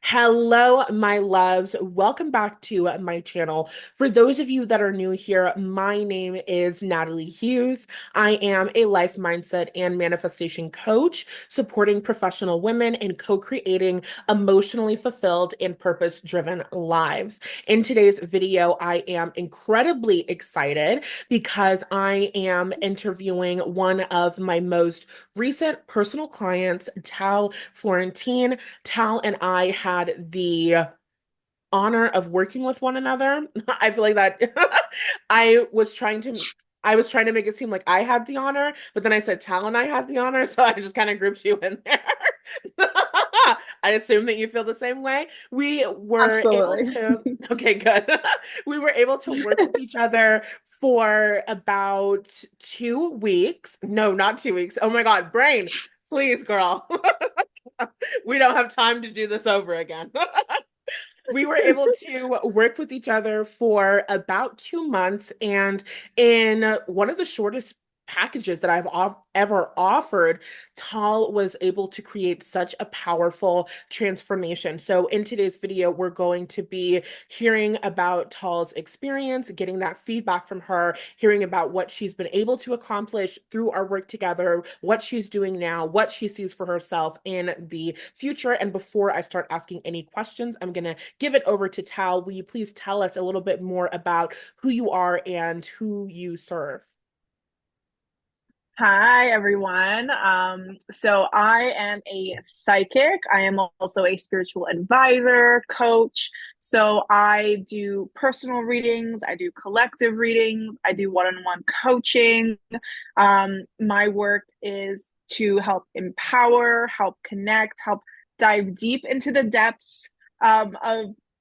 Hello, my loves. Welcome back to my channel. For those of you that are new here, my name is Natalie Hughes. I am a life mindset and manifestation coach, supporting professional women in co-creating emotionally fulfilled and purpose-driven lives. In today's video, I am incredibly excited because I am interviewing one of my most recent personal clients, Tal Florentine. Tal and I had the honor of working with one another. I feel like that I was trying to I was trying to make it seem like I had the honor, but then I said Tal and I had the honor, so I just kind of grouped you in there. I assume that you feel the same way. We were able Absolutely. to, okay, good. We were able to work with each other for about 2 weeks. No, not 2 weeks. Oh my God, brain, please, girl. We don't have time to do this over again. We were able to work with each other for about 2 months. And in one of the shortest packages that ever offered, Tal was able to create such a powerful transformation. So, in today's video, we're going to be hearing about Tal's experience, getting that feedback from her, hearing about what she's been able to accomplish through our work together, what she's doing now, what she sees for herself in the future. And before I start asking any questions, I'm going to give it over to Tal. Will you please tell us a little bit more about who you are and who you serve? Hi, everyone. So I am a psychic. I am also a spiritual advisor, coach. So I do personal readings, I do collective readings, I do one-on-one coaching. My work is to help empower, help connect, help dive deep into the depths of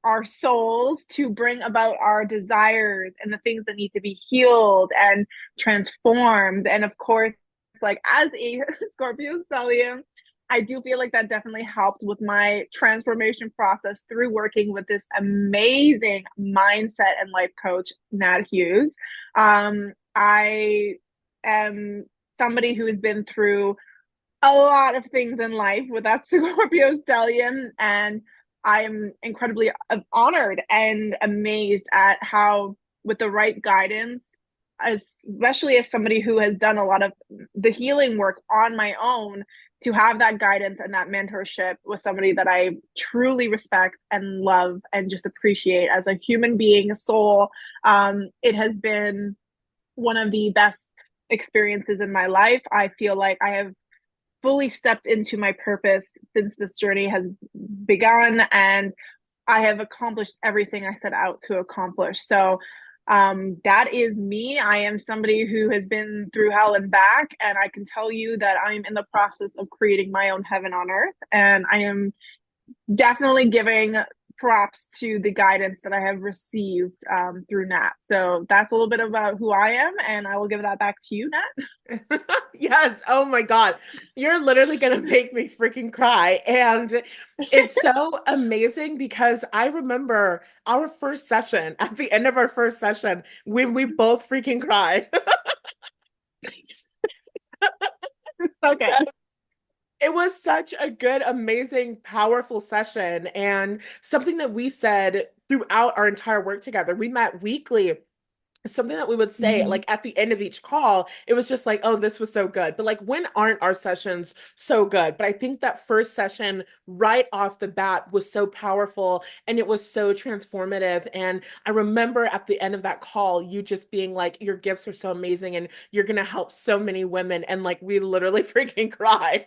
our souls to bring about our desires and the things that need to be healed and transformed. And of course, like as a Scorpio stellium, I do feel like that definitely helped with my transformation process through working with this amazing mindset and life coach, Nat Hughes. I am somebody who has been through a lot of things in life with that Scorpio stellium, and I'm incredibly honored and amazed at how, with the right guidance, especially as somebody who has done a lot of the healing work on my own, to have that guidance and that mentorship with somebody that I truly respect and love and just appreciate as a human being, a soul. It has been one of the best experiences in my life. I feel like I have fully stepped into my purpose since this journey has begun, and I have accomplished everything I set out to accomplish. So that is me. I am somebody who has been through hell and back, and I can tell you that I'm in the process of creating my own heaven on earth. And I am definitely giving props to the guidance that I have received through Nat. So that's a little bit about who I am, and I will give that back to you, Nat. Yes. Oh my God. You're literally going to make me freaking cry. And it's so amazing because I remember our first session, at the end of our first session, when we both freaking cried. Okay. It was such a good, amazing, powerful session. And something that we said throughout our entire work together, we met weekly. Something that we would say, Mm-hmm. like at the end of each call, it was just like, oh, this was so good. But like, when aren't our sessions so good? But I think that first session right off the bat was so powerful and it was so transformative. And I remember at the end of that call, you just being like, your gifts are so amazing and you're going to help so many women. And like, we literally freaking cried.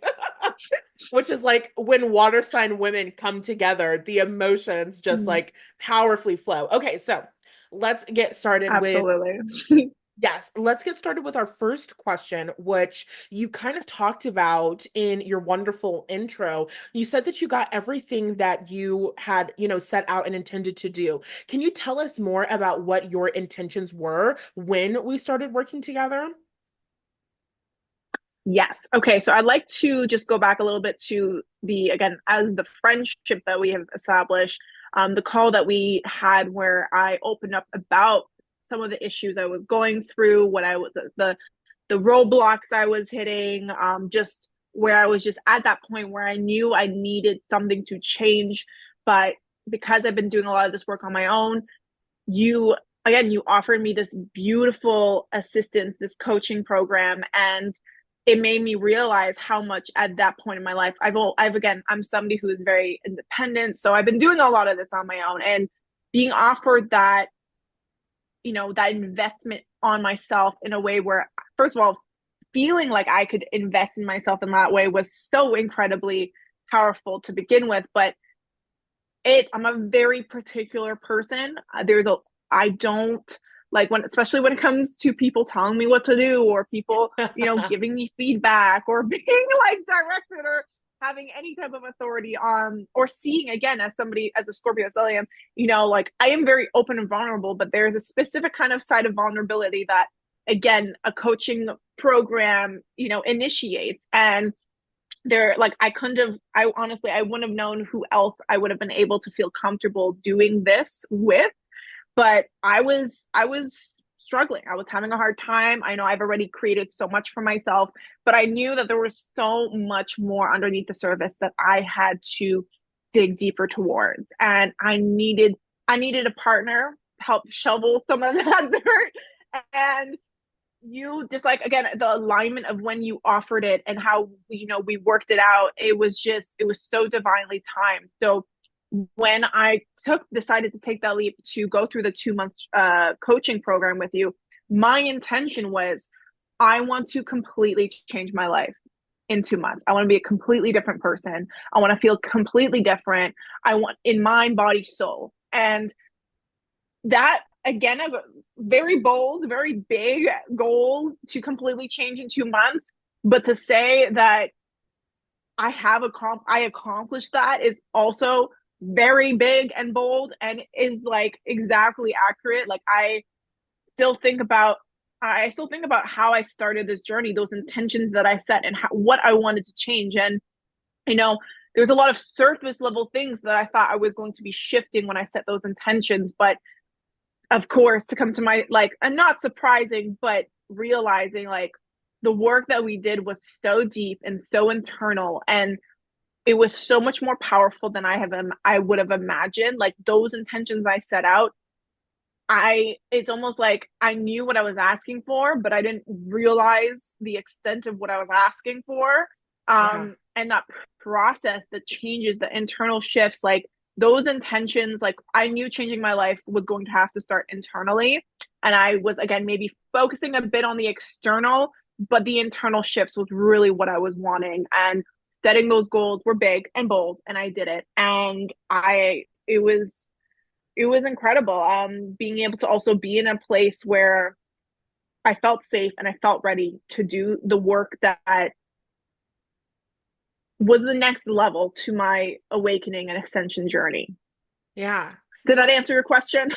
Which is like when water sign women come together, the emotions just Mm-hmm. like powerfully flow. Okay, so let's get started with Absolutely. yes, let's get started with our first question, which you kind of talked about in your wonderful intro. You said that you got everything that you had, set out and intended to do. Can you tell us more about what your intentions were when we started working together? Yes. Okay. So I'd like to just go back a little bit to again, as the friendship that we have established, the call that we had where I opened up about some of the issues I was going through, what I was, the roadblocks I was hitting, just where I was just at that point where I knew I needed something to change. But because I've been doing a lot of this work on my own, you again, you offered me this beautiful assistance, this coaching program, and it made me realize how much at that point in my life I've again, I'm somebody who is very independent, so I've been doing a lot of this on my own, and being offered that, that investment on myself in a way where, first of all, feeling like I could invest in myself in that way was so incredibly powerful to begin with. But I'm a very particular person. I don't like when, especially when it comes to people telling me what to do, or people, giving me feedback, or being like directed, or having any type of authority on, or seeing, again, as somebody, as a Scorpio stellium, like I am very open and vulnerable, but there's a specific kind of side of vulnerability that, again, a coaching program, initiates. And there, like, I honestly, I wouldn't have known who else I would have been able to feel comfortable doing this with. But I was struggling. I was having a hard time. I know I've already created so much for myself, but I knew that there was so much more underneath the surface that I had to dig deeper towards. And I needed a partner to help shovel some of that dirt. And you just, like, again, the alignment of when you offered it and how we worked it out, it was so divinely timed. So when I decided to take that leap to go through the 2 month coaching program with you, my intention was, I want to completely change my life in 2 months. I want to be a completely different person. I want to feel completely different. I want, in mind, body, soul. And that, again, is a very bold, very big goal to completely change in 2 months. But to say that I accomplished that is also very big and bold, and is like exactly accurate. Like, I still think about how I started this journey, those intentions that I set, and what I wanted to change. And you know, there's a lot of surface level things that I thought I was going to be shifting when I set those intentions. But of course, to come to my, like, a not surprising, but realizing, like, the work that we did was so deep and so internal, and it was so much more powerful than I would have imagined. Like, those intentions I set out, it's almost like I knew what I was asking for, but I didn't realize the extent of what I was asking for. Yeah. And that process, the changes, the internal shifts, like, those intentions, like, I knew changing my life was going to have to start internally. And I was, again, maybe focusing a bit on the external, but the internal shifts was really what I was wanting. And setting those goals were big and bold, and I did it. And it was incredible. Being able to also be in a place where I felt safe and I felt ready to do the work that was the next level to my awakening and ascension journey. Yeah. Did that answer your question?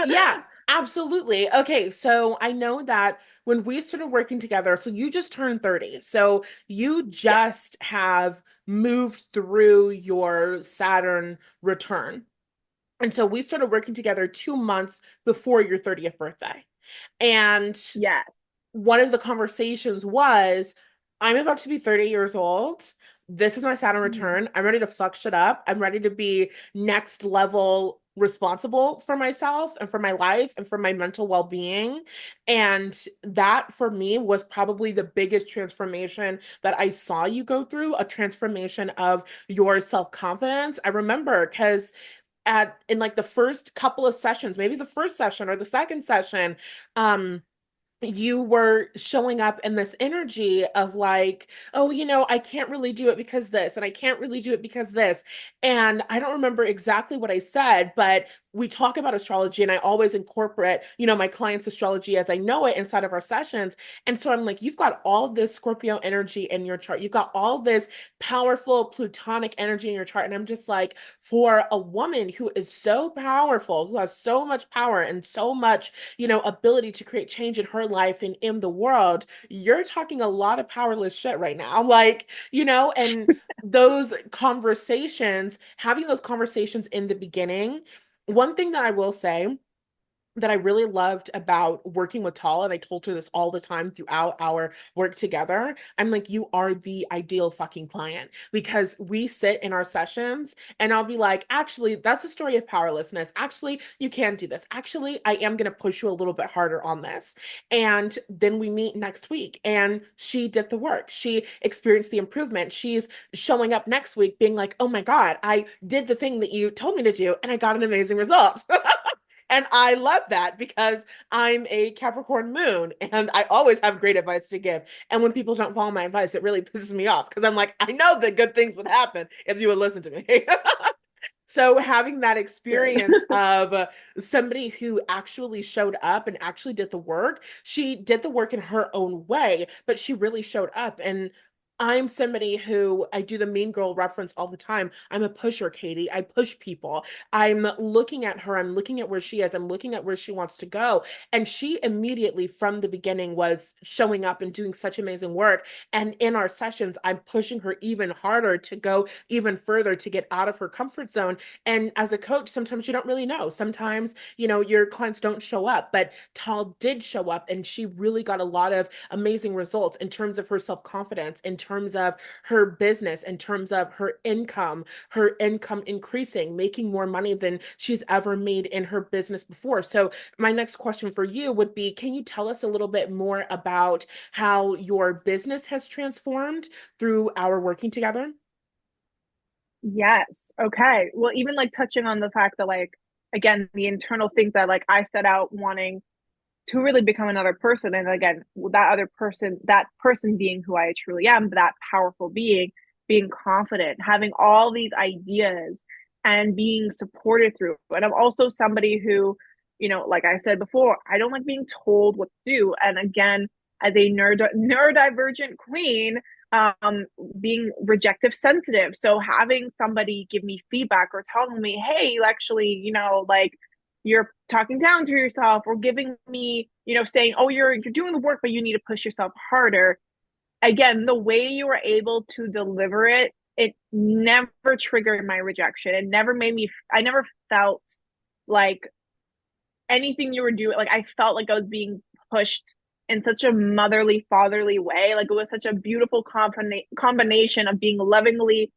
Yeah, absolutely. Okay, so I know that when we started working together, so you just turned 30. So you Yeah. just have moved through your Saturn return. And so we started working together 2 months before your 30th birthday. And Yeah. one of the conversations was, I'm about to be 30 years old. This is my Saturn Mhm. return. I'm ready to fuck shit up. I'm ready to be next level responsible for myself and for my life and for my mental well-being. And that for me was probably the biggest transformation that I saw you go through, a transformation of your self-confidence. I remember because in like the first couple of sessions, maybe the first session or the second session, you were showing up in this energy of like, oh, I can't really do it because this, and I can't really do it because this. And I don't remember exactly what I said, but we talk about astrology, and I always incorporate, my clients' astrology as I know it inside of our sessions. And so I'm like, you've got all this Scorpio energy in your chart. You've got all this powerful Plutonic energy in your chart. And I'm just like, for a woman who is so powerful, who has so much power and so much ability to create change in her life and in the world, you're talking a lot of powerless shit right now. Like, and those conversations, having those conversations in the beginning, one thing that I will say that I really loved about working with Thal, and I told her this all the time throughout our work together. I'm like, you are the ideal fucking client because we sit in our sessions and I'll be like, actually, that's a story of powerlessness. Actually, you can do this. Actually, I am going to push you a little bit harder on this. And then we meet next week and she did the work. She experienced the improvement. She's showing up next week being like, oh my God, I did the thing that you told me to do and I got an amazing result. And I love that because I'm a Capricorn moon and I always have great advice to give. And when people don't follow my advice, it really pisses me off because I'm like, I know that good things would happen if you would listen to me. So having that Good. experience of somebody who actually showed up and actually did the work, she did the work in her own way, but she really showed up. And I'm somebody who I do the mean girl reference all the time. I'm a pusher, Katie. I push people. I'm looking at her. I'm looking at where she is. I'm looking at where she wants to go. And she immediately from the beginning was showing up and doing such amazing work. And in our sessions, I'm pushing her even harder to go even further to get out of her comfort zone. And as a coach, sometimes you don't really know. Sometimes, your clients don't show up, but Tal did show up and she really got a lot of amazing results in terms of her self-confidence, in terms of her business, in terms of her income increasing, making more money than she's ever made in her business before. So my next question for you would be, can you tell us a little bit more about how your business has transformed through our working together? Yes. Okay. Well, even like touching on the fact that like again, the internal things that like I set out wanting to really become another person. And again, that person being who I truly am, that powerful being, being confident, having all these ideas and being supported through. And I'm also somebody who, like I said before, I don't like being told what to do. And again, as a neurodivergent queen, um, being rejective sensitive. So having somebody give me feedback or telling me, hey, actually, like you're talking down to yourself or giving me, saying, oh, you're doing the work, but you need to push yourself harder. Again, the way you were able to deliver it, it never triggered my rejection. It never made me, I never felt like anything you were doing, like I felt like I was being pushed in such a motherly, fatherly way. Like it was such a beautiful combination of being lovingly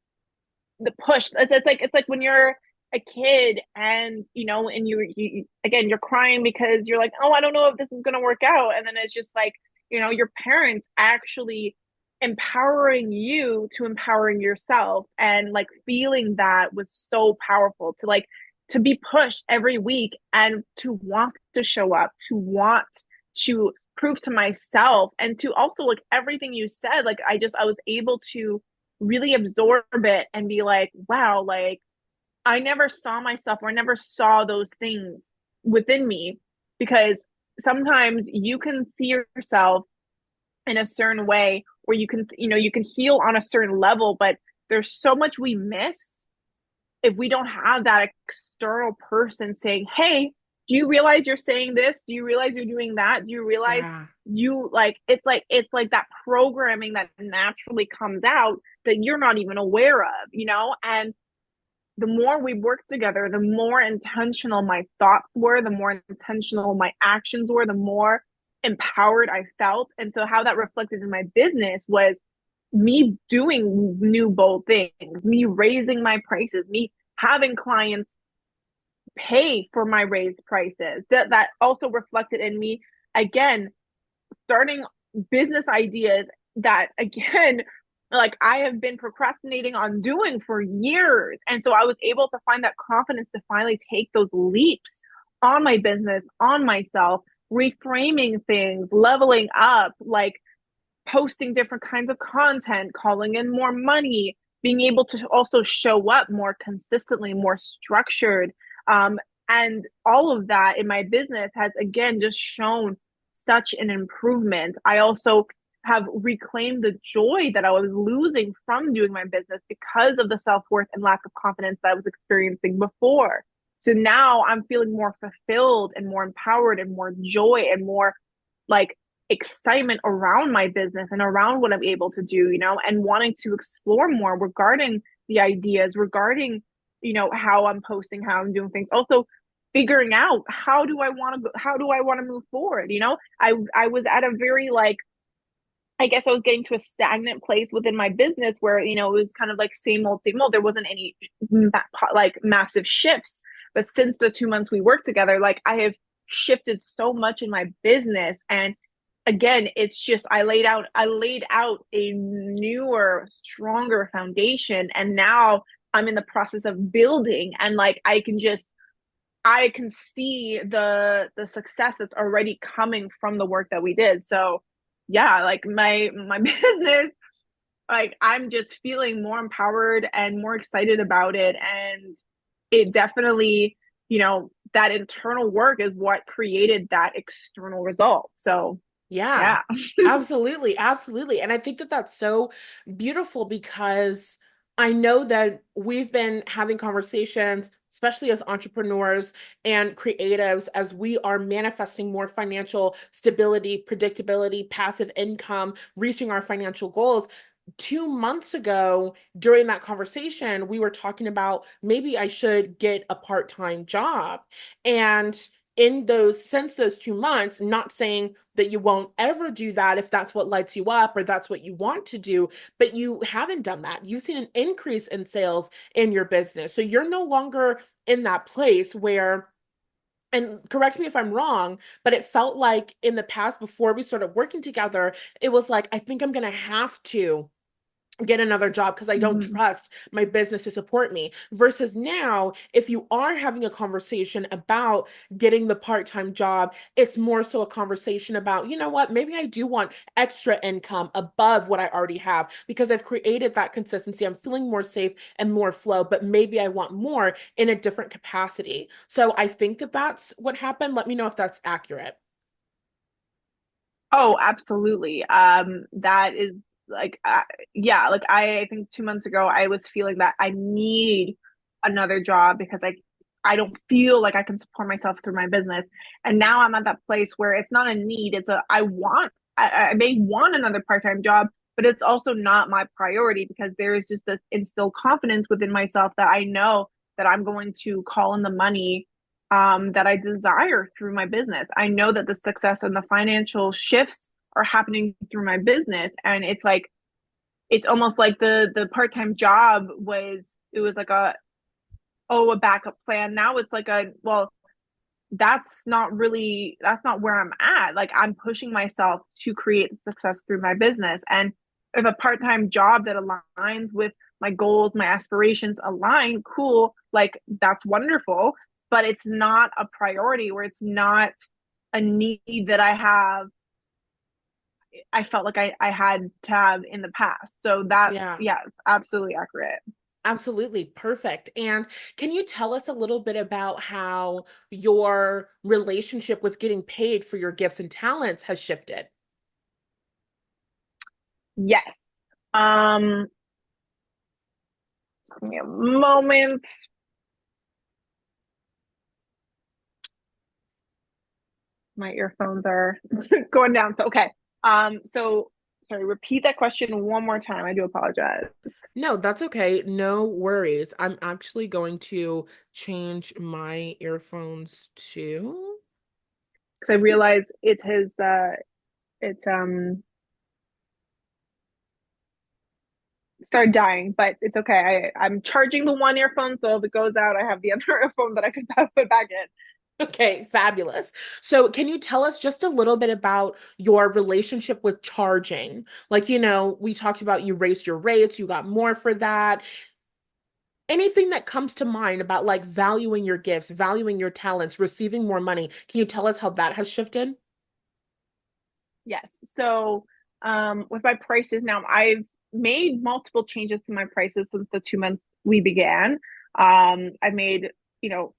the push. It's like when you're a kid and and you again you're crying because you're like, oh, I don't know if this is gonna work out, and then it's just like your parents actually empowering you to empowering yourself, and like feeling that was so powerful to like to be pushed every week and to want to show up, to want to prove to myself, and to also like everything you said, like I was able to really absorb it and be like, wow, like I never saw myself or I never saw those things within me, because sometimes you can see yourself in a certain way where you can heal on a certain level, but there's so much we miss if we don't have that external person saying, hey, do you realize you're saying this? Do you realize you're doing that? Do you realize Yeah. you like it's like that programming that naturally comes out that you're not even aware of. And the more we worked together, the more intentional my thoughts were, the more intentional my actions were, the more empowered I felt. And so how that reflected in my business was me doing new bold things, me raising my prices, me having clients pay for my raised prices. That also reflected in me again starting business ideas that again like I have been procrastinating on doing for years. And so I was able to find that confidence to finally take those leaps on my business, on myself, reframing things, leveling up, like posting different kinds of content, calling in more money, being able to also show up more consistently, more structured. Um, and all of that in my business has again just shown such an improvement. I also have reclaimed the joy that I was losing from doing my business because of the self worth and lack of confidence that I was experiencing before. So now I'm feeling more fulfilled and more empowered and more joy and more like excitement around my business and around what I'm able to do, and wanting to explore more regarding the ideas, regarding, how I'm posting, how I'm doing things. Also, figuring out how do I want to move forward. I was at a very like, I guess I was getting to a stagnant place within my business where, it was kind of like same old. There wasn't any like massive shifts. But since the 2 months we worked together, like I have shifted so much in my business. And again, it's just I laid out a newer, stronger foundation. And now I'm in the process of building, and like I can see the success that's already coming from the work that we did. So yeah, like my business, like I'm just feeling more empowered and more excited about it. And it definitely, that internal work is what created that external result. So Yeah, yeah. absolutely. Absolutely. And I think that that's so beautiful because I know that we've been having conversations, especially as entrepreneurs and creatives, as we are manifesting more financial stability, predictability, passive income, reaching our financial goals. 2 months ago, during that conversation, we were talking about maybe I should get a part-time job. And since those 2 months, not saying that you won't ever do that if that's what lights you up or that's what you want to do, but you haven't done that. You've seen an increase in sales in your business. So you're no longer in that place where, and correct me if I'm wrong, but it felt like in the past, before we started working together, it was like, I think I'm going to have to get another job because I don't Mhm. trust my business to support me. Versus now, if you are having a conversation about getting the part-time job, it's more so a conversation about, you know what, maybe I do want extra income above what I already have because I've created that consistency. I'm feeling more safe and more flow, but maybe I want more in a different capacity. So I think that that's what happened. Let me know if that's accurate. Oh, absolutely. That is like, yeah, like I think 2 months ago I was feeling that I need another job because I don't feel like I can support myself through my business. And now I'm at that place where it's not a need, it's a I may want another part-time job, but it's also not my priority because there is just this instilled confidence within myself that I know that I'm going to call in the money that I desire through my business. I know that the success and the financial shifts are happening through my business, and it's like it's almost like the part time job was it was like a backup plan. Now it's like a well that's not where I'm at. Like I'm pushing myself to create success through my business, and if a part time job that aligns with my goals, my aspirations align, cool, like that's wonderful, but it's not a priority or it's not a need that I felt like I had to have in the past. So that's Yeah. yeah, absolutely accurate. Absolutely. Perfect. And can you tell us a little bit about how your relationship with getting paid for your gifts and talents has shifted? Yes. Um, just give me a moment. My earphones are going down. So okay. So sorry, repeat that question one more time. I do apologize. No, that's okay. No worries. I'm actually going to change my earphones too. Because I realize it's started dying, but it's okay. I'm charging the one earphone, so if it goes out, I have the other earphone that I can put back in. Okay, fabulous. So, can you tell us just a little bit about your relationship with charging? Like, we talked about you raised your rates, you got more for that. Anything that comes to mind about like valuing your gifts, valuing your talents, receiving more money. Can you tell us how that has shifted? Yes. So with my prices now, I've made multiple changes to my prices since the 2 months we began. I've made, you know,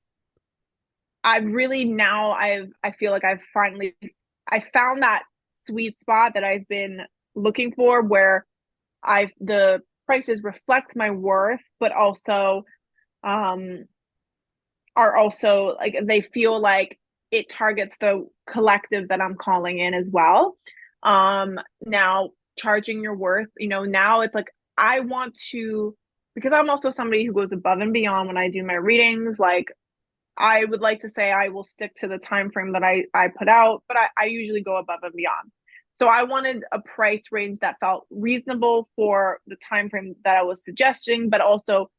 I've really now I feel like I found that sweet spot that I've been looking for where the prices reflect my worth, but also um are also like they feel like it targets the collective that I'm calling in as well. Now charging your worth, now it's like I want to because I'm also somebody who goes above and beyond when I do my readings. Like I would like to say I will stick to the time frame that I put out, but I usually go above and beyond. So I wanted a price range that felt reasonable for the time frame that I was suggesting, but also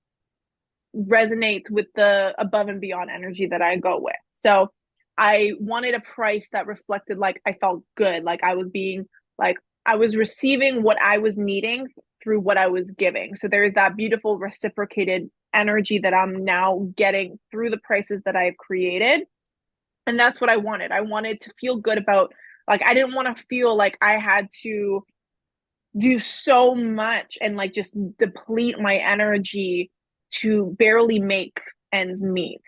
resonates with the above and beyond energy that I go with. So I wanted a price that reflected like I felt good, like I was being like I was receiving what I was needing through what I was giving. So there is that beautiful reciprocated energy that I'm now getting through the prices that I've created. And that's what I wanted. I wanted to feel good about like I didn't want to feel like I had to do so much and like just deplete my energy to barely make ends meet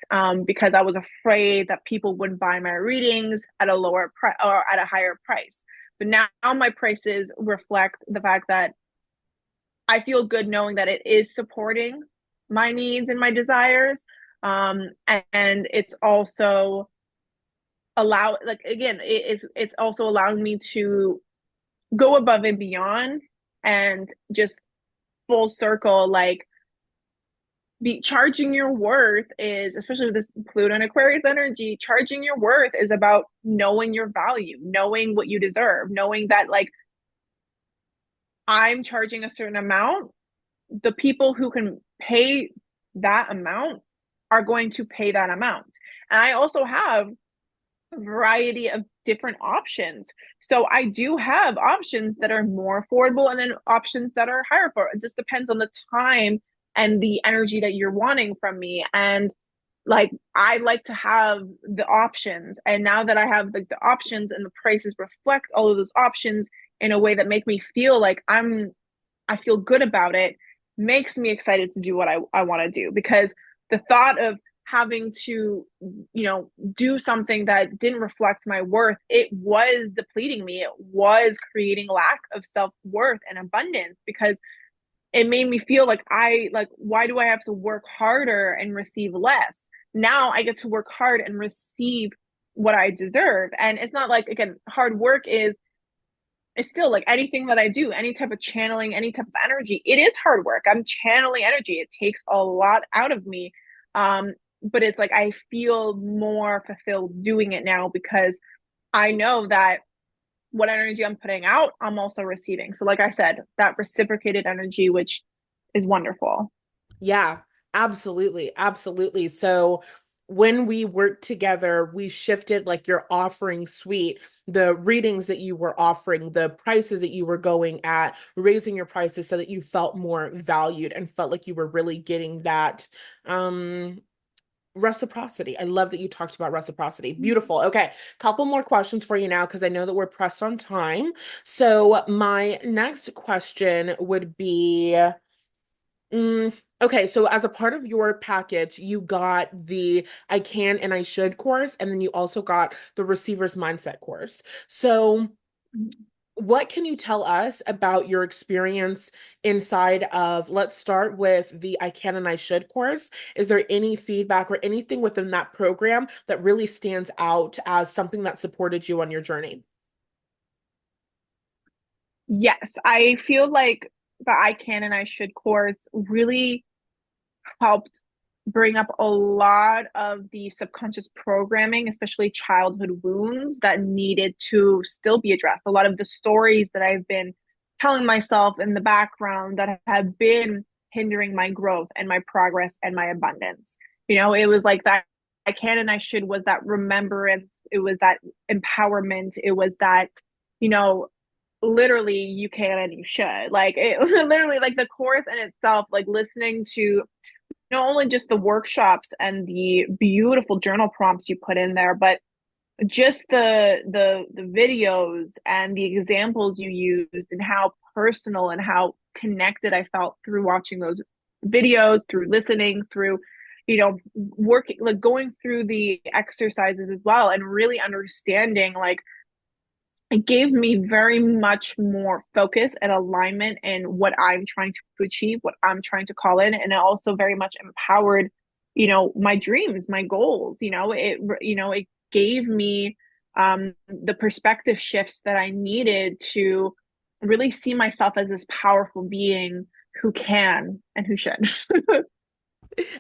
because I was afraid that people wouldn't buy my readings at a lower price or at a higher price. But now my prices reflect the fact that I feel good knowing that it is supporting my needs and my desires. And it's also allow like again it's also allowing me to go above and beyond and just full circle like be charging your worth is especially with this Pluto and Aquarius energy. Charging your worth is about knowing your value, knowing what you deserve, knowing that like I'm charging a certain amount, the people who can pay that amount are going to pay that amount. And I also have variety of different options. So I do have options that are more affordable and then options that are higher for it. Just depends on the time and the energy that you're wanting from me. And like I like to have the options. And now that I have like the options and the prices reflect all of those options in a way that make me feel like I feel good about it, makes me excited to do what I want to do because the thought of having to, do something that didn't reflect my worth, it was depleting me. It was creating lack of self-worth and abundance because it made me feel like why do I have to work harder and receive less? Now I get to work hard and receive what I deserve. And it's not like, again, hard work is it's still like anything that I do, any type of channeling, any type of energy, it is hard work. I'm channeling energy. It takes a lot out of me. But it's like I feel more fulfilled doing it now because I know that what energy I'm putting out, I'm also receiving. So, like I said, that reciprocated energy, which is wonderful. Yeah, absolutely. Absolutely. So when we worked together, we shifted like your offering suite, the readings that you were offering, the prices that you were going at, raising your prices so that you felt more valued and felt like you were really getting that reciprocity. I love that you talked about reciprocity. Beautiful. Okay, couple more questions for you now because I know that we're pressed on time. So my next question would be okay, so as a part of your package, you got the I can and I should course, and then you also got the receiver's mindset course. So, what can you tell us about your experience inside of, let's start with the I can and I should course. Is there any feedback or anything within that program that really stands out as something that supported you on your journey? Yes, I feel like the I can and I should course really helped bring up a lot of the subconscious programming, especially childhood wounds that needed to still be addressed. A lot of the stories that I've been telling myself in the background that have been hindering my growth and my progress and my abundance. It was like that I can and I should was that remembrance, it was that empowerment, it was that, you know, literally you can and you should. Like it literally like the course in itself, like listening to not only just the workshops and the beautiful journal prompts you put in there, but just the videos and the examples you used and how personal and how connected I felt through watching those videos, through listening, through working like going through the exercises as well and really understanding like it gave me very much more focus and alignment in what I'm trying to achieve, what I'm trying to call in, and it also very much empowered, my dreams, my goals. It gave me the perspective shifts that I needed to really see myself as this powerful being who can and who should.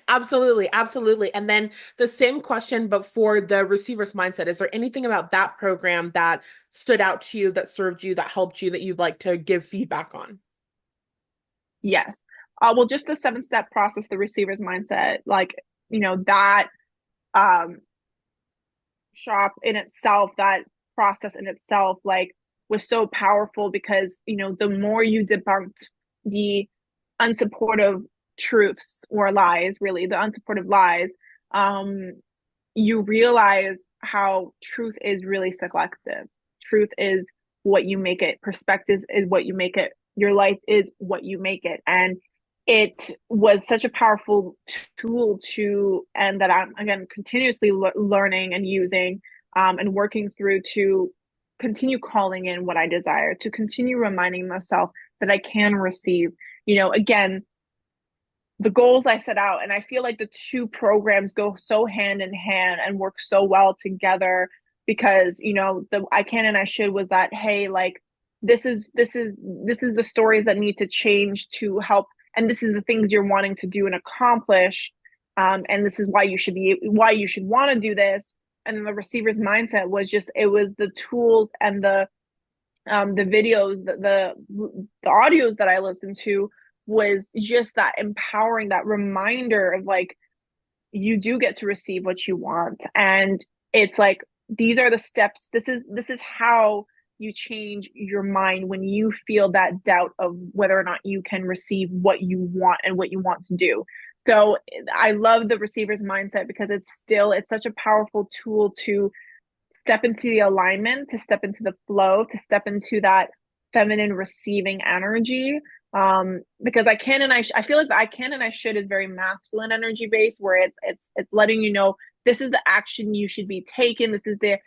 Absolutely, absolutely. And then the same question, but for the receiver's mindset, is there anything about that program that stood out to you, that served you, that helped you, that you'd like to give feedback on? Yes. Well, just the 7 step process, the receiver's mindset, like, that um shop in itself, that process in itself, like, was so powerful because, the more you debunked the unsupportive truths or lies, really, the unsupportive lies, um, you realize how truth is really selective. Truth is what you make it. Perspective is what you make it. Your life is what you make it. And it was such a powerful tool to, and that I'm, again, continuously learning and using, and working through to continue calling in what I desire, to continue reminding myself that I can receive. Again, the goals I set out. And I feel like the two programs go so hand in hand and work so well together because, the I can and I should was that, hey, like, this is the stories that need to change to help, and this is the things you're wanting to do and accomplish. And this is why you should want to do this. And then the receiver's mindset was just, it was the tools and the videos, the audios that I listened to was just that empowering, that reminder of like, you do get to receive what you want. And it's like, these are the steps. This is how you change your mind when you feel that doubt of whether or not you can receive what you want and what you want to do. So I love the receiver's mindset because it's such a powerful tool to step into the alignment, to step into the flow, to step into that feminine receiving energy. Because I feel like the I can and I should is very masculine energy based, where it's letting you know this is the action you should be taking. This is the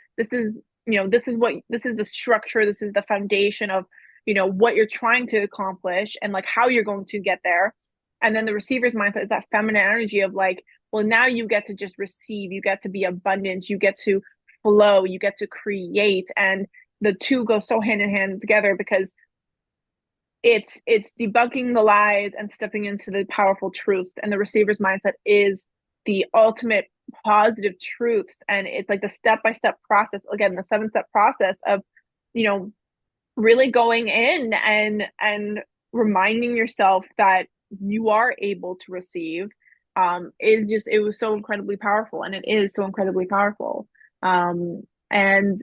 structure, this is the foundation of what you're trying to accomplish and like how you're going to get there. And then the receiver's mindset is that feminine energy of like, well, now you get to just receive, you get to be abundant, you get to flow, you get to create, and the two go so hand in hand together because it's debunking the lies and stepping into the powerful truths. And the receiver's mindset is the ultimate positive truths, and it's like the step-by-step process, again, the 7 step process of you know really going in and reminding yourself that you are able to receive. Is just, it was so incredibly powerful, and it is so incredibly powerful. And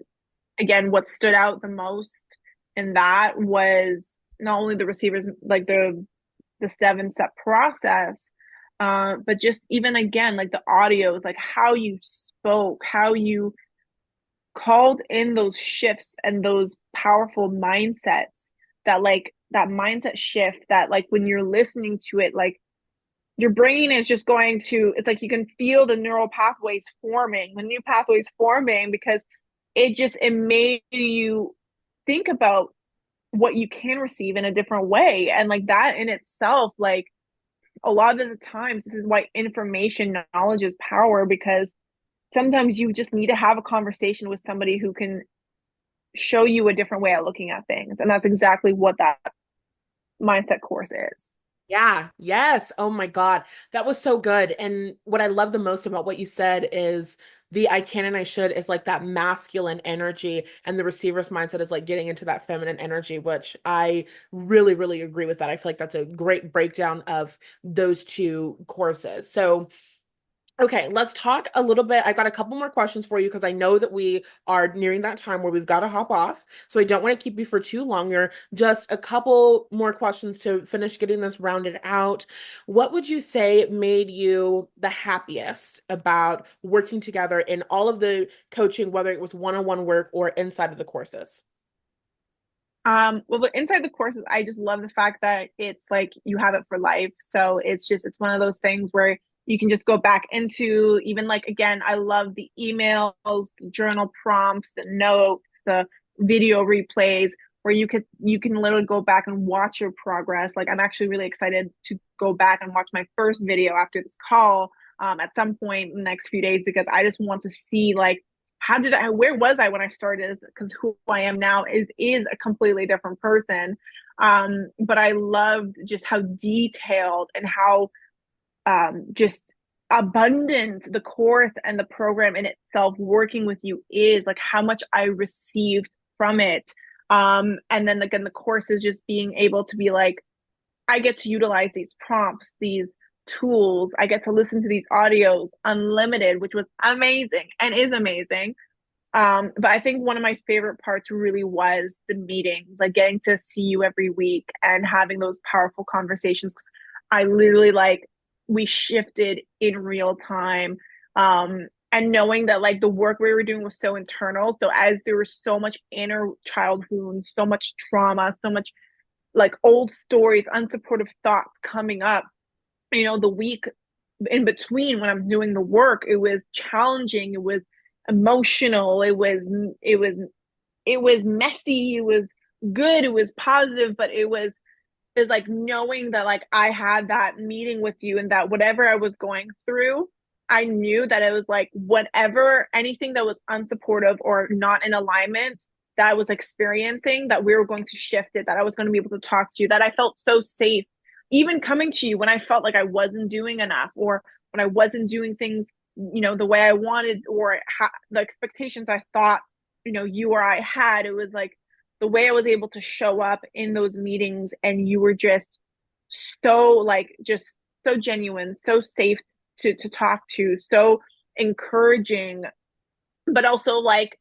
again, what stood out the most in that was not only the receivers, like the 7 step process, but just even again, like the audios, like how you spoke, how you called in those shifts and those powerful mindsets, that like that mindset shift that like when you're listening to it, like your brain is just going to, it's like you can feel the neural pathways forming, the new pathways forming, because it made you think about what you can receive in a different way. And like that in itself, like a lot of the times, this is why information knowledge is power, because sometimes you just need to have a conversation with somebody who can show you a different way of looking at things. And that's exactly what that mindset course is. Yeah, yes. Oh my God. That was so good. And what I love the most about what you said is the I can and I should is like that masculine energy, and the receiver's mindset is like getting into that feminine energy, which I really, really agree with that. I feel like that's a great breakdown of those two courses. So, okay, let's talk a little bit. I got a couple more questions for you because I know that we are nearing that time where we've got to hop off. So I don't want to keep you for too longer. Just a couple more questions to finish getting this rounded out. What would you say made you the happiest about working together in all of the coaching, whether it was one-on-one work or inside of the courses? Well, the inside the courses, I just love the fact that it's like you have it for life. So it's one of those things where you can just go back into, even like, again, I love the emails, the journal prompts, the notes, the video replays, where you can literally go back and watch your progress. Like, I'm actually really excited to go back and watch my first video after this call, at some point in the next few days, because I just want to see like, where was I when I started? Because who I am now is a completely different person. But I loved just how detailed and how just abundant the course and the program in itself working with you is, like how much I received from it. And then again, the course is just being able to be like, I get to utilize these prompts, these tools. I get to listen to these audios unlimited, which was amazing and is amazing. But I think one of my favorite parts really was the meetings, like getting to see you every week and having those powerful conversations. I literally like we shifted in real time. And knowing that like the work we were doing was so internal. So as there was so much inner child wounds, so much trauma, so much like old stories, unsupportive thoughts coming up, the week in between when I'm doing the work, it was challenging, it was emotional, it was messy, it was good, it was positive, but it was like knowing that like I had that meeting with you and that whatever I was going through, I knew that it was like whatever anything that was unsupportive or not in alignment that I was experiencing, that we were going to shift it, that I was going to be able to talk to you, that I felt so safe even coming to you when I felt like I wasn't doing enough or when I wasn't doing things, the way I wanted or the expectations I thought, you or I had. It was like the way I was able to show up in those meetings and you were just so like just so genuine, so safe to talk to, so encouraging, but also like,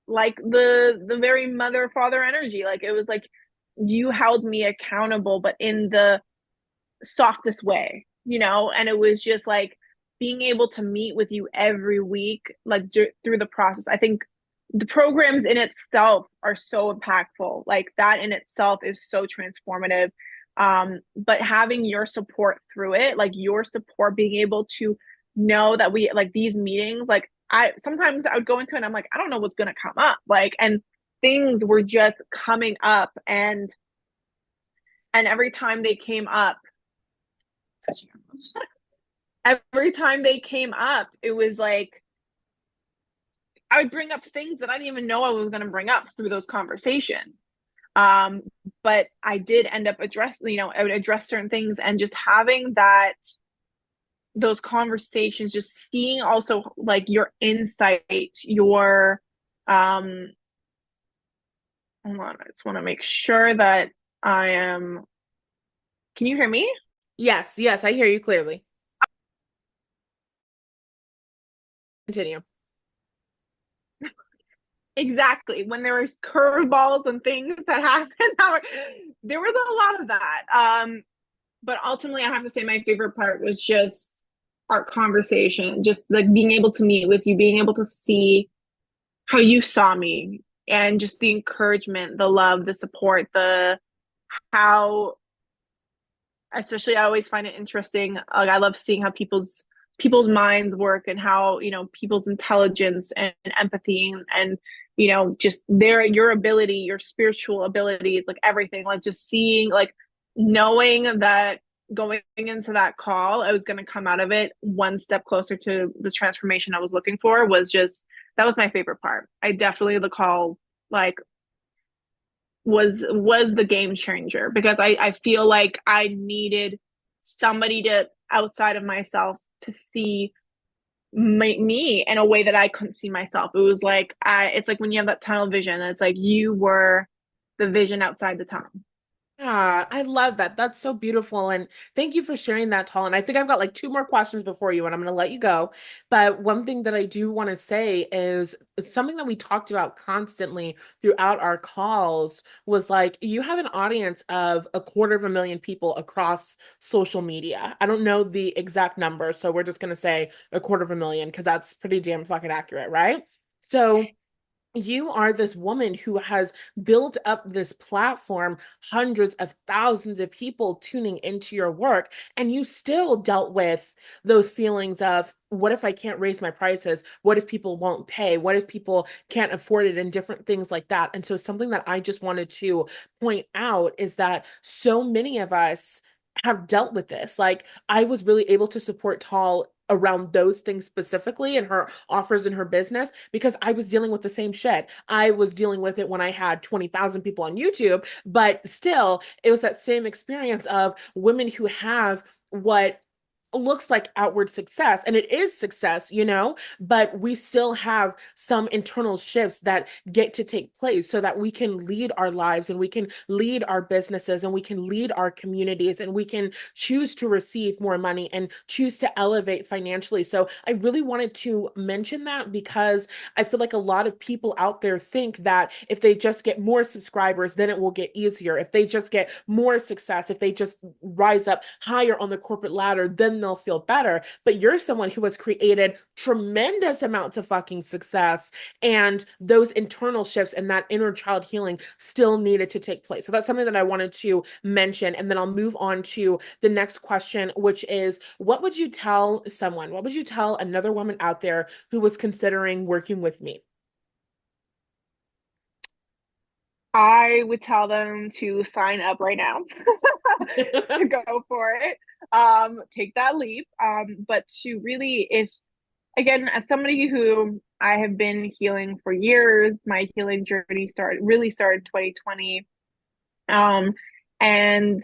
like the very mother father energy. Like it was like you held me accountable, but in the softest way, and it was just like being able to meet with you every week, like through the process. I think the programs in itself are so impactful. Like that in itself is so transformative. But having your support through it, like your support, being able to know that we like these meetings, like I would go into it and I'm like, I don't know what's gonna come up. Like, and things were just coming up and every time they came up, every time they came up, it was like I would bring up things that I didn't even know I was going to bring up through those conversations. Um, but I did end up I would address certain things and just having those conversations, just seeing also like your insight, your, hold on, I just want to make sure that I am, can you hear me? Yes, yes, I hear you clearly. Continue. Exactly. When there was curveballs and things that happened, there was a lot of that. But ultimately, I have to say my favorite part was just our conversation, just like being able to meet with you, being able to see how you saw me, and just the encouragement, the love, the support, the how. Especially, I always find it interesting. Like I love seeing how people's minds work and how people's intelligence and empathy and just your ability, your spiritual abilities, like everything, like just seeing, like knowing that going into that call I was going to come out of it one step closer to the transformation I was looking for, was just that was my favorite part. I definitely, the call like was the game changer, because I feel like I needed somebody to outside of myself to see me in a way that I couldn't see myself. It was like it's like when you have that tunnel vision, it's like you were the vision outside the tunnel. Yeah, I love that. That's so beautiful. And thank you for sharing that, Tal. And I think I've got like two more questions before you, and I'm going to let you go. But one thing that I do want to say is it's something that we talked about constantly throughout our calls was like you have an audience of 250,000 people across social media. I don't know the exact number, so we're just going to say 250,000 because that's pretty damn fucking accurate, right? So you are this woman who has built up this platform, hundreds of thousands of people tuning into your work, and you still dealt with those feelings of what if I can't raise my prices? What if people won't pay? What if people can't afford it? And different things like that. And so, something that I just wanted to point out is that so many of us have dealt with this. Like, I was really able to support Tall around those things specifically and her offers in her business because I was dealing with the same shit. I was dealing with it when I had 20,000 people on YouTube, but still, it was that same experience of women who have what looks like outward success, and it is success, but we still have some internal shifts that get to take place so that we can lead our lives and we can lead our businesses and we can lead our communities and we can choose to receive more money and choose to elevate financially. So I really wanted to mention that because I feel like a lot of people out there think that if they just get more subscribers, then it will get easier. If they just get more success, if they just rise up higher on the corporate ladder, then they'll feel better. But you're someone who has created tremendous amounts of fucking success, and those internal shifts and that inner child healing still needed to take place. So that's something that I wanted to mention. And then I'll move on to the next question, which is what would you tell someone? What would you tell another woman out there who was considering working with me? I would tell them to sign up right now, to go for it. Take that leap. But to really, if again, as somebody who I have been healing for years, my healing journey started in 2020. Um, and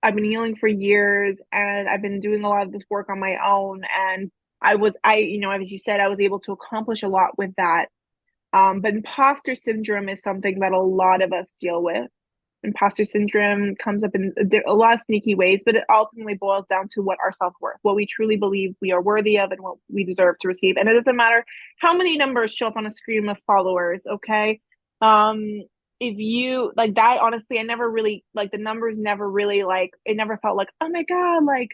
I've been healing for years, and I've been doing a lot of this work on my own. And as you said, I was able to accomplish a lot with that. But imposter syndrome is something that a lot of us deal with. Imposter syndrome comes up in a lot of sneaky ways, but it ultimately boils down to what our self-worth, what we truly believe we are worthy of and what we deserve to receive. And it doesn't matter how many numbers show up on a screen of followers, okay? If you like that, honestly, I never really like the numbers never really like it never felt like, oh my God, like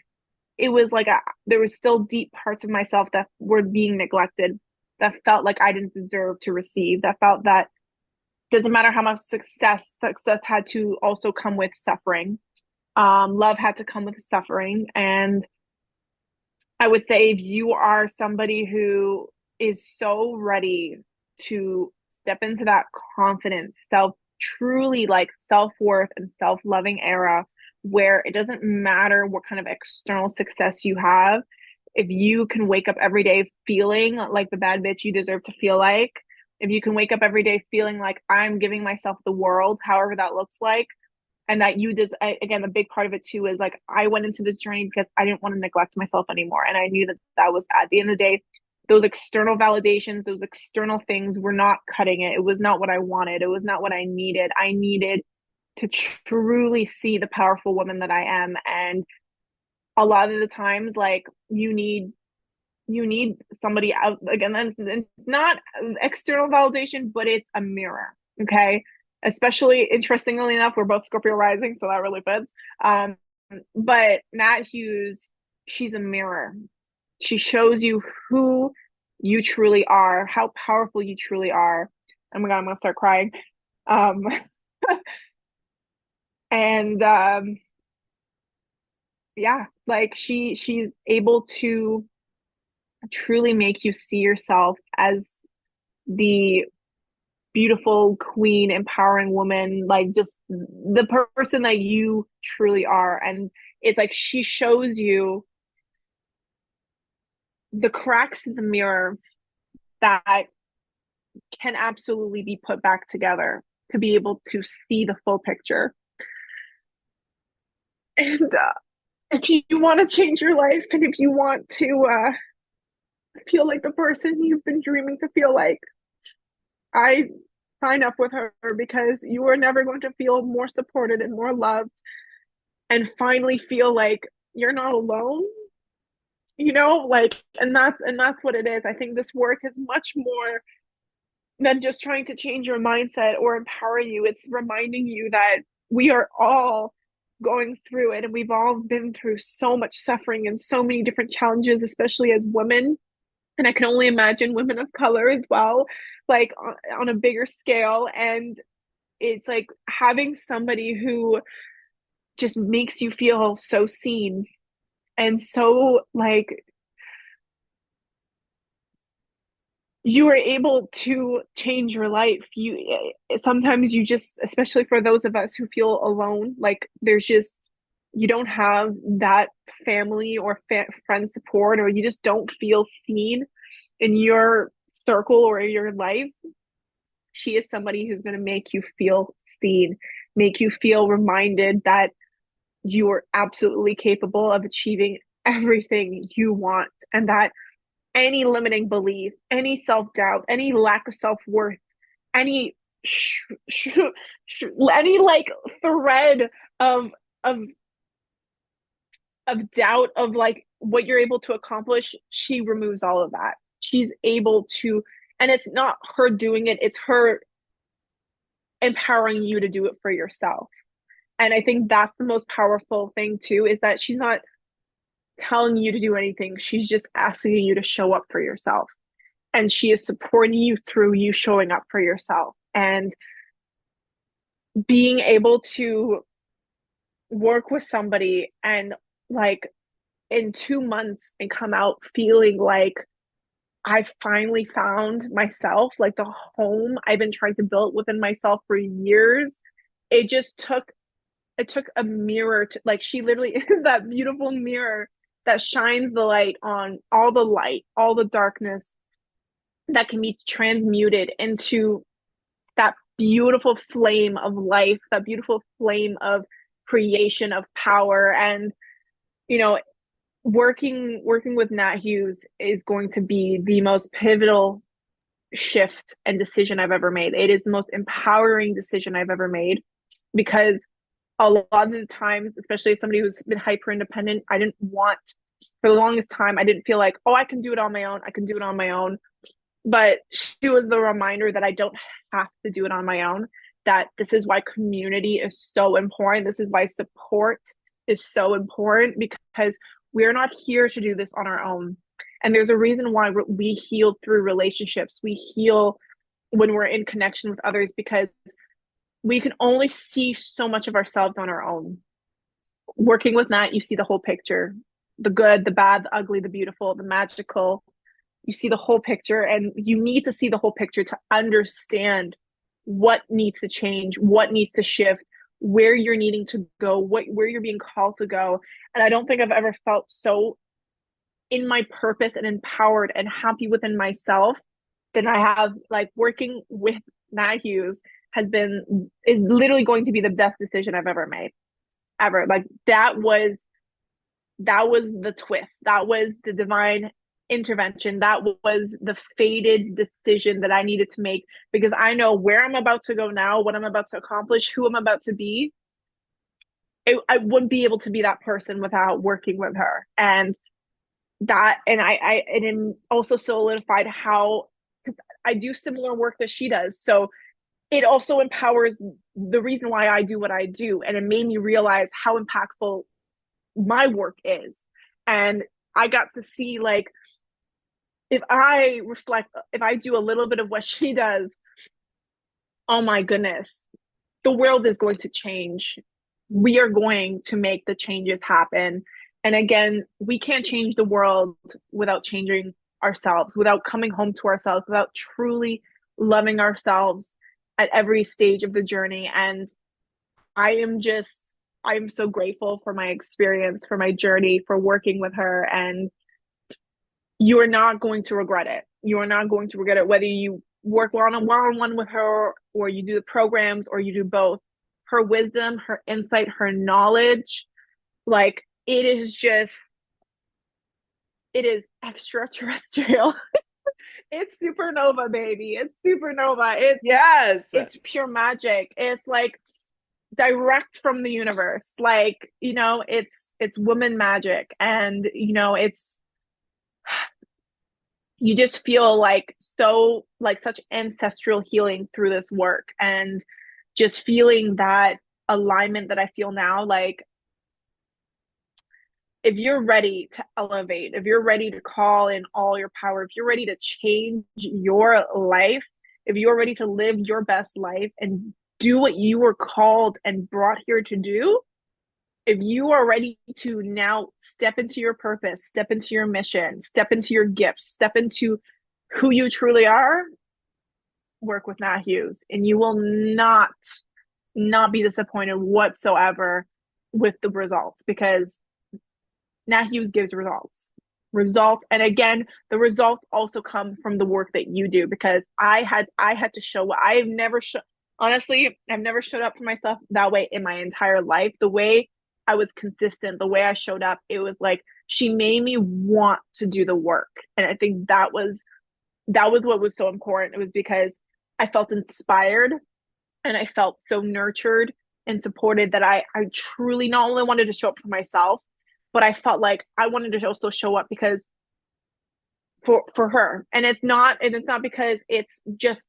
it was like there was still deep parts of myself that were being neglected, that felt like I didn't deserve to receive, that felt that doesn't matter how much success had to also come with suffering. Love had to come with suffering. And I would say if you are somebody who is so ready to step into that confidence, truly like self-worth and self-loving era where it doesn't matter what kind of external success you have, if you can wake up every day feeling like the bad bitch you deserve to feel like, if you can wake up every day feeling like I'm giving myself the world, however that looks like, and that you just again, the big part of it too is like I went into this journey because I didn't want to neglect myself anymore, and I knew that that was at the end of the day those external validations, those external things were not cutting it. It was not what I wanted. It was not what I needed. I needed to truly see the powerful woman that I am. And a lot of the times, like you need somebody out again. It's not external validation, but it's a mirror. Okay. Especially interestingly enough, we're both Scorpio rising, so that really fits. But Nat Hughes, she's a mirror. She shows you who you truly are, how powerful you truly are. Oh my God, I'm gonna start crying. Um, and yeah, like she's able to truly make you see yourself as the beautiful queen, empowering woman, like just the person that you truly are. And it's like she shows you the cracks in the mirror that can absolutely be put back together to be able to see the full picture. And if you want to change your life and if you want to feel like the person you've been dreaming to feel like, I sign up with her because you are never going to feel more supported and more loved and finally feel like you're not alone, like and that's what it is. I think this work is much more than just trying to change your mindset or empower you. It's reminding you that we are all going through it and we've all been through so much suffering and so many different challenges, especially as women. And I can only imagine women of color as well, like on a bigger scale. And it's like having somebody who just makes you feel so seen and so like you are able to change your life. You sometimes you just, especially for those of us who feel alone, like there's just you don't have that family or friend support, or you just don't feel seen in your circle or your life. She is somebody who's going to make you feel seen, make you feel reminded that you are absolutely capable of achieving everything you want, and that any limiting belief, any self-doubt, any lack of self-worth, any sh- sh- any like thread of of doubt of like what you're able to accomplish, she removes all of that. She's able to, and it's not her doing it, it's her empowering you to do it for yourself. And I think that's the most powerful thing too, is that she's not telling you to do anything. She's just asking you to show up for yourself. And she is supporting you through you showing up for yourself. And being able to work with somebody and like in 2 months and come out feeling like I finally found myself, like the home I've been trying to build within myself for years. It just took a mirror to like she literally is that beautiful mirror that shines the light, all the darkness that can be transmuted into that beautiful flame of life, that beautiful flame of creation, of power. And you know, working with Nat Hughes is going to be the most pivotal shift and decision I've ever made. It is the most empowering decision I've ever made because a lot of the times, especially as somebody who's been hyper independent, I didn't want, for the longest time, I didn't feel like, oh, I can do it on my own. I can do it on my own. But she was the reminder that I don't have to do it on my own, that this is why community is so important. This is why support is so important because we're not here to do this on our own. And there's a reason why we heal through relationships. We heal when we're in connection with others because we can only see so much of ourselves on our own. Working with Nat, you see the whole picture, the good, the bad, the ugly, the beautiful, the magical. You see the whole picture, and you need to see the whole picture to understand what needs to change, what needs to shift, where you're needing to go, where you're being called to go. And I don't think I've ever felt so in my purpose and empowered and happy within myself than I have like working with Nat Hughes is literally going to be the best decision I've ever made. Ever. Like that was the twist. That was the divine intervention. That was the fated decision that I needed to make because I know where I'm about to go now, what I'm about to accomplish, who I'm about to be. I wouldn't be able to be that person without working with her. And and it also solidified how I do similar work that she does. So it also empowers the reason why I do what I do. And it made me realize how impactful my work is. And I got to see like if I do a little bit of what she does, oh my goodness, the world is going to change. We are going to make the changes happen. And again, we can't change the world without changing ourselves, without coming home to ourselves, without truly loving ourselves at every stage of the journey. And I am so grateful for my experience, for my journey, for working with her. And you are not going to regret it. You are not going to regret it, whether you work one-on-one with her or you do the programs or you do both. Her wisdom, her insight, her knowledge, like it is extraterrestrial. It's supernova, baby. It's supernova. Yes. It's pure magic. It's like direct from the universe. Like, it's woman magic. And, you just feel like such ancestral healing through this work and just feeling that alignment that I feel now. Like, if you're ready to elevate, if you're ready to call in all your power, if you're ready to change your life, if you're ready to live your best life and do what you were called and brought here to do, if you are ready to now step into your purpose, step into your mission, step into your gifts, step into who you truly are, work with Nat Hughes, and you will not be disappointed whatsoever with the results because Nat Hughes gives results. And again, the results also come from the work that you do because I had to show what I've never honestly, I've never showed up for myself that way in my entire life. The way I was consistent, the way I showed up, it was like she made me want to do the work. And I think that was what was so important. It was because I felt inspired and I felt so nurtured and supported that I truly not only wanted to show up for myself, but I felt like I wanted to also show up because for her. And it's not because it's just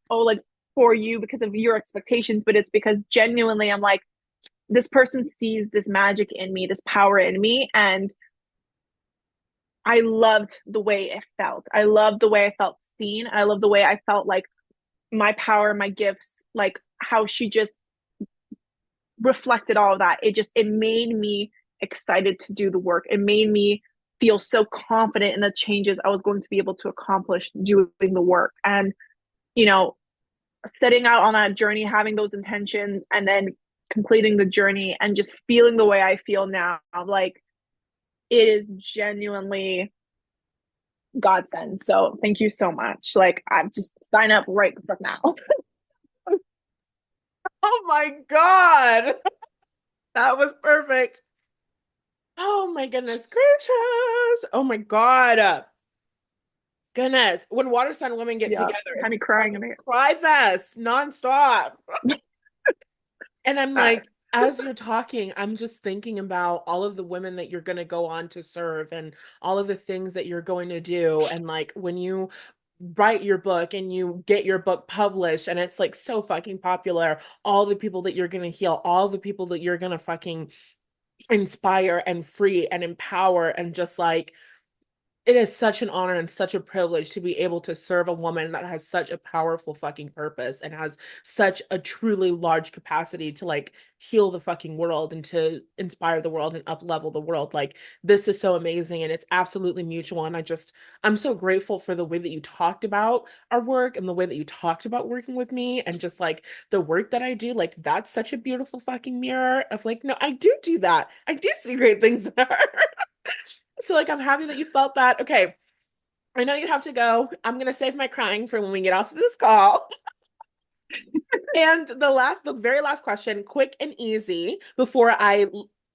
oh like for you because of your expectations, but it's because genuinely I'm like, this person sees this magic in me, this power in me, and I loved the way it felt. I loved the way I felt seen. I loved the way I felt like my power, my gifts, like how she just reflected all of that. It made me excited to do the work. It made me feel so confident in the changes I was going to be able to accomplish doing the work. And, you know, setting out on that journey, having those intentions, and then completing the journey and just feeling the way I feel now, like it is genuinely godsend. So thank you so much. Like I'm just sign up right the fuck now. Oh my God. That was perfect. Oh my goodness gracious. Oh my God. Goodness. When Water Sign women get Yeah, together, had it's me just a crying fucking in it. cry fest nonstop. And I'm Uh, like, as you're talking, I'm just thinking about all of the women that you're going to go on to serve and all of the things that you're going to do. And like when you write your book and you get your book published and it's like so fucking popular, all the people that you're going to heal, all the people that you're going to fucking inspire and free and empower and just like it is such an honor and such a privilege to be able to serve a woman that has such a powerful fucking purpose and has such a truly large capacity to like heal the fucking world and to inspire the world and up level the world. Like this is so amazing and it's absolutely mutual. And I'm so grateful for the way that you talked about our work and the way that you talked about working with me and just like the work that I do. Like that's such a beautiful fucking mirror of like, no, I do that. I do see great things in her. So like I'm happy that you felt that. Okay, I know you have to go. I'm gonna save my crying for when we get off of this call. And the very last question, quick and easy, before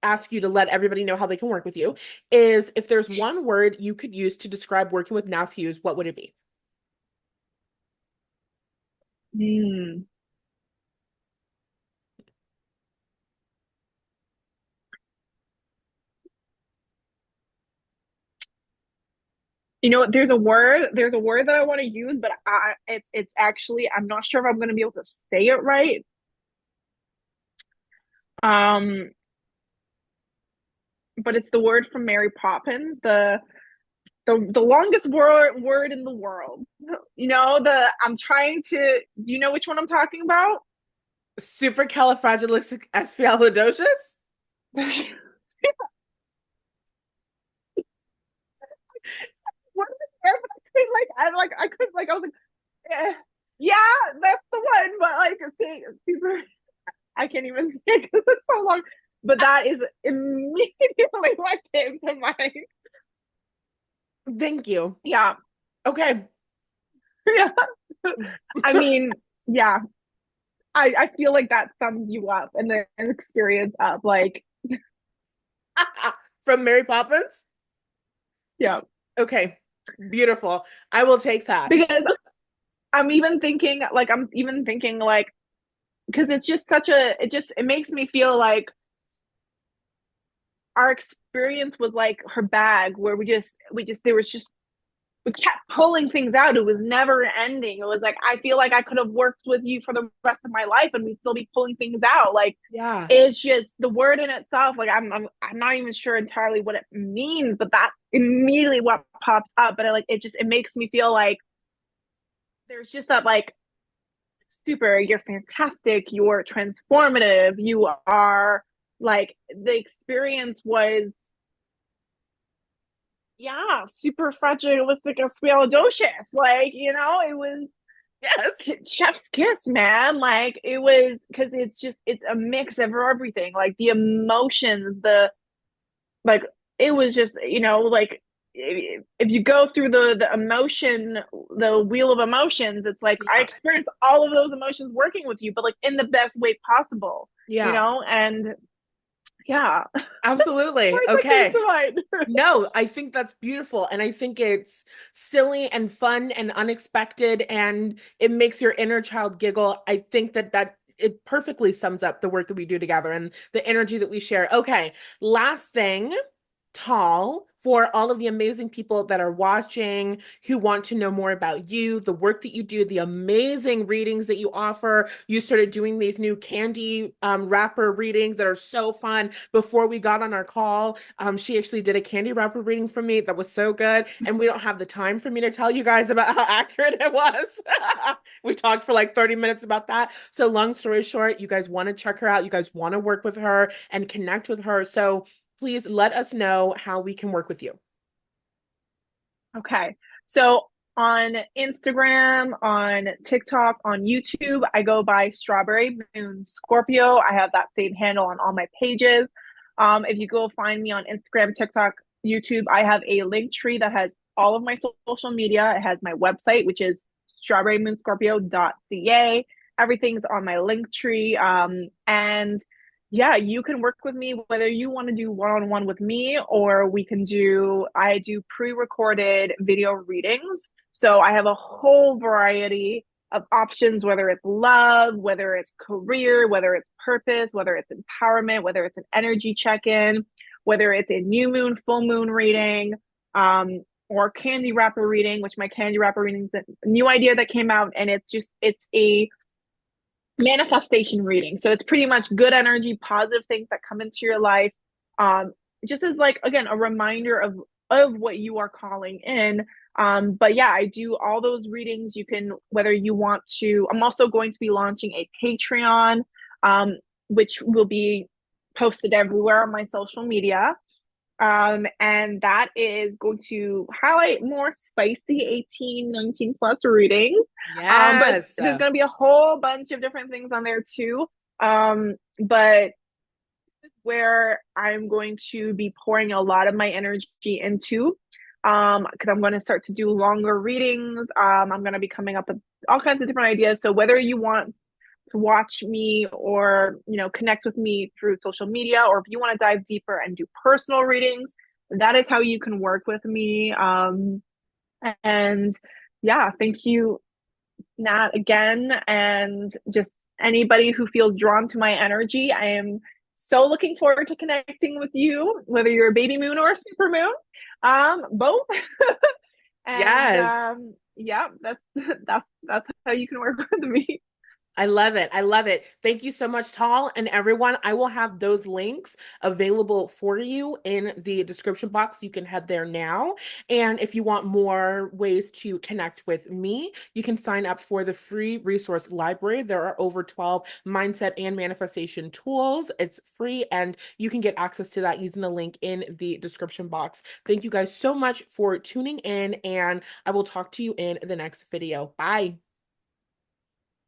ask you to let everybody know how they can work with you, is if there's one word you could use to describe working with Matthews, what would it be? mm. You know, there's a word that I want to use, but it's actually, I'm not sure if I'm going to be able to say it right. Um, but it's the word from Mary Poppins, the longest word in the world. You know, I'm trying to, do you know which one I'm talking about? Supercalifragilisticexpialidocious? What is it? I could like I was like, eh, yeah, that's the one, but like say super I can't even say it because it's so long. But that is immediately what came to mind. Thank you. Yeah. Okay. Yeah. I mean, yeah. I feel like that sums you up and the experience up. Like, From Mary Poppins? yeah. Okay. Beautiful. I will take that. Because I'm even thinking like because it's just it makes me feel like our experience was like her bag where there was just we kept pulling things out. It was never ending. It was like I feel like I could have worked with you for the rest of my life and we'd still be pulling things out. Like Yeah. it's just the word in itself. Like I'm not even sure entirely what it means, but that immediately what popped up. But it makes me feel like there's just that like super, you're fantastic, you're transformative, you are like the experience was yeah, super fragilistic expialidocious. Like, you know, it was Yes. chef's kiss, man. Like it was because it's a mix of everything. Like the emotions, the like it was just, you know, like if you go through the emotion, the wheel of emotions, it's like I Yeah. experienced all of those emotions working with you, but like in the best way possible, you Yeah. know, and Yeah. Absolutely. Why is that came Okay. to mind? No, I think that's beautiful. And I think it's silly and fun and unexpected, and it makes your inner child giggle. I think that it perfectly sums up the work that we do together and the energy that we share. Okay, last thing. Tall, for all of the amazing people that are watching who want to know more about you, the work that you do, the amazing readings that you offer. You started doing these new candy wrapper readings that are so fun. Before we got on our call, she actually did a candy wrapper reading for me that was so good. And we don't have the time for me to tell you guys about how accurate it was. We talked for like 30 minutes about that. So, long story short, you guys want to check her out. You guys want to work with her and connect with her. So, please let us know how we can work with you. Okay. So on Instagram, on TikTok, on YouTube, I go by Strawberry Moon Scorpio. I have that same handle on all my pages. If you go find me on Instagram, TikTok, YouTube, I have a link tree that has all of my social media. It has my website, which is strawberrymoonscorpio.ca. Everything's on my link tree. And yeah, you can work with me whether you want to do one-on-one with me or I do pre-recorded video readings. So I have a whole variety of options, whether it's love, whether it's career, whether it's purpose, whether it's empowerment, whether it's an energy check-in, whether it's a new moon, full moon reading, or candy wrapper reading, which my candy wrapper reading is a new idea that came out, and it's a manifestation reading. So it's pretty much good energy, positive things that come into your life. Just as like again a reminder of what you are calling in. But yeah, I do all those readings. You can whether you want to. I'm also going to be launching a Patreon, which will be posted everywhere on my social media. And that is going to highlight more spicy 18, 19 plus readings. But Yes. there's going to be a whole bunch of different things on there too. But where I'm going to be pouring a lot of my energy into, because I'm going to start to do longer readings. I'm going to be coming up with all kinds of different ideas. So whether you want to watch me or connect with me through social media, or if you want to dive deeper and do personal readings, that is how you can work with me. And yeah, thank you, Nat, again. And just anybody who feels drawn to my energy, I am so looking forward to connecting with you, whether you're a baby moon or a super moon, both. And Yes. yeah, that's how you can work with me. I love it. I love it. Thank you so much, Tall, and everyone. I will have those links available for you in the description box. You can head there now. And if you want more ways to connect with me, you can sign up for the free resource library. There are over 12 mindset and manifestation tools. It's free, and you can get access to that using the link in the description box. Thank you guys so much for tuning in, and I will talk to you in the next video. Bye.